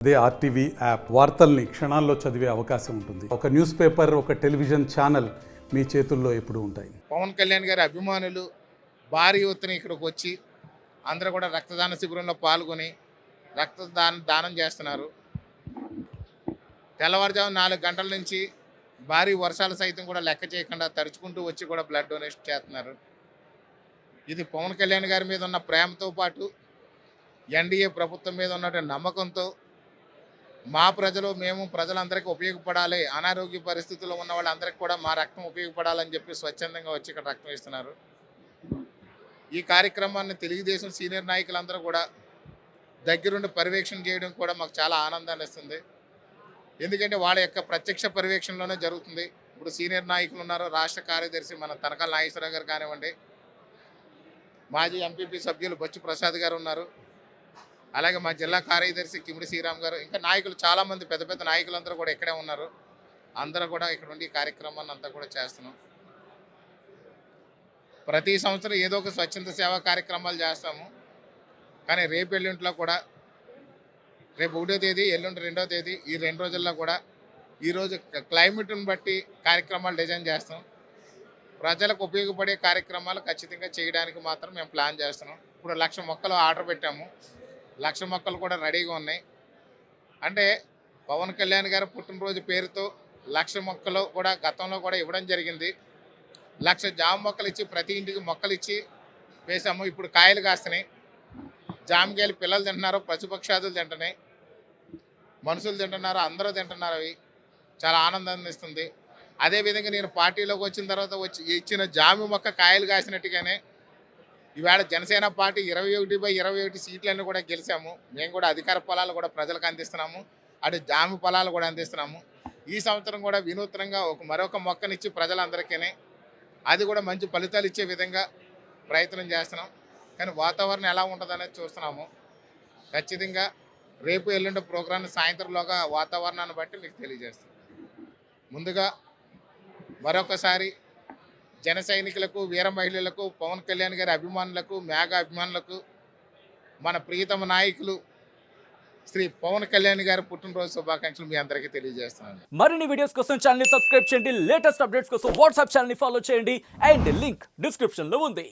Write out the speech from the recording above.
అదే RTV app వార్తల్ని క్షణాల్లో చదివే అవకాశం ఉంటుంది. ఒక న్యూస్ పేపర్, ఒక టెలివిజన్ ఛానల్ మీ చేతుల్లో ఎప్పుడూ ఉంటాయి. పవన్ కళ్యాణ్ గారి అభిమానులు భారీ ఎత్తున ఇక్కడికి వచ్చి అందరూ కూడా రక్తదాన శిబిరంలో పాల్గొని దానం చేస్తున్నారు. తెల్లవారుజాము 4 గంటల నుంచి భారీ వర్షాలు సైతం కూడా లెక్క చేయకుండా తడుచుకుంటూ వచ్చి కూడా బ్లడ్ డొనేషన్ చేస్తున్నారు. ఇది పవన్ కళ్యాణ్ గారి మీద ఉన్న ప్రేమతో పాటు ఎన్డీఏ ప్రభుత్వం మీద ఉన్నటువంటి నమ్మకంతో మా మేము ప్రజలందరికీ ఉపయోగపడాలి, అనారోగ్య పరిస్థితుల్లో ఉన్న వాళ్ళందరికీ కూడా మా రక్తం ఉపయోగపడాలని చెప్పి స్వచ్ఛందంగా వచ్చి ఇక్కడ రక్తం ఇస్తున్నారు. ఈ కార్యక్రమాన్ని తెలుగుదేశం సీనియర్ నాయకులందరూ కూడా దగ్గరుండి పర్యవేక్షణ చేయడం కూడా మాకు చాలా ఆనందాన్ని ఇస్తుంది. ఎందుకంటే వాళ్ళ యొక్క ప్రత్యక్ష పర్యవేక్షణలోనే జరుగుతుంది. ఇప్పుడు సీనియర్ నాయకులు ఉన్నారు, రాష్ట్ర కార్యదర్శి మన తనకాల నాగేశ్వరరావు గారు కానివ్వండి, మాజీ ఎంపీపీ సభ్యులు బొచ్చు ప్రసాద్ గారు ఉన్నారు, అలాగే మా జిల్లా కార్యదర్శి కిమిడి శ్రీరామ్ గారు, ఇంకా నాయకులు చాలామంది పెద్ద పెద్ద నాయకులందరూ కూడా ఇక్కడే ఉన్నారు. అందరూ కూడా ఇక్కడ ఉండి ఈ కార్యక్రమాన్ని అంతా కూడా చేస్తున్నాం. ప్రతి సంవత్సరం ఏదో ఒక స్వచ్ఛంద సేవా కార్యక్రమాలు చేస్తాము. కానీ రేపు ఎల్లుంట్లో కూడా, రేపు 1వ తేదీ, ఎల్లుండి 2వ తేదీ, ఈ 2 రోజుల్లో కూడా ఈరోజు క్లైమేట్ని బట్టి కార్యక్రమాలు డిజైన్ చేస్తాం. ప్రజలకు ఉపయోగపడే కార్యక్రమాలు ఖచ్చితంగా చేయడానికి మాత్రం మేము ప్లాన్ చేస్తున్నాం. ఇప్పుడు 1,00,000 మొక్కలు ఆర్డర్ పెట్టాము. 1,00,000 మొక్కలు కూడా రెడీగా ఉన్నాయి. అంటే పవన్ కళ్యాణ్ గారు పుట్టినరోజు పేరుతో 1,00,000 మొక్కలు కూడా గతంలో కూడా ఇవ్వడం జరిగింది. 1,00,000 జామ మొక్కలు ఇచ్చి ప్రతి ఇంటికి మొక్కలు ఇచ్చి వేసాము. ఇప్పుడు కాయలు కాస్తున్నాయి. జామకాయలు పిల్లలు తింటున్నారు, పశుపక్షాదులు తింటున్నాయి, మనుషులు తింటున్నారు, అందరూ తింటున్నారు. అవి చాలా ఆనందాన్ని ఇస్తుంది. అదేవిధంగా నేను పార్టీలోకి వచ్చిన తర్వాత ఇచ్చిన జామి మొక్క కాయలు కాసినట్టుగానే ఈవేళ జనసేన పార్టీ 21/21 సీట్లన్నీ కూడా గెలిచాము. మేము కూడా అధికార ఫలాలు కూడా ప్రజలకు అందిస్తున్నాము, అటు జామి ఫలాలు కూడా అందిస్తున్నాము. ఈ సంవత్సరం కూడా వినూత్నంగా మరొక మొక్కనిచ్చి ప్రజలందరికీ అది కూడా మంచి ఫలితాలు ఇచ్చే విధంగా ప్రయత్నం చేస్తున్నాం. కానీ వాతావరణం ఎలా ఉంటుంది అనేది చూస్తున్నాము. ఖచ్చితంగా రేపు ఎల్లుండి ప్రోగ్రాం సాయంత్రంలోగా వాతావరణాన్ని బట్టి మీకు తెలియజేస్తాం. ముందుగా మరొకసారి జన సైనికులకు, వీర మహిళలకు, పవన్ కళ్యాణ్ గారి అభిమానులకు, మేఘా అభిమానులకు, మన ప్రియతమ నాయకులు శ్రీ పవన్ కళ్యాణ్ గారి పుట్టినరోజు శుభాకాంక్షలు మీ అందరికీ తెలియజేస్తున్నాను. మరిన్ని వీడియోస్ కోసం ఛానల్ ని సబ్స్క్రైబ్ చేయండి, లేటెస్ట్ అప్డేట్స్ కోసం వాట్సాప్ ఛానల్ ని ఫాలో చేయండి అండ్ లింక్ డిస్క్రిప్షన్ లో ఉంది.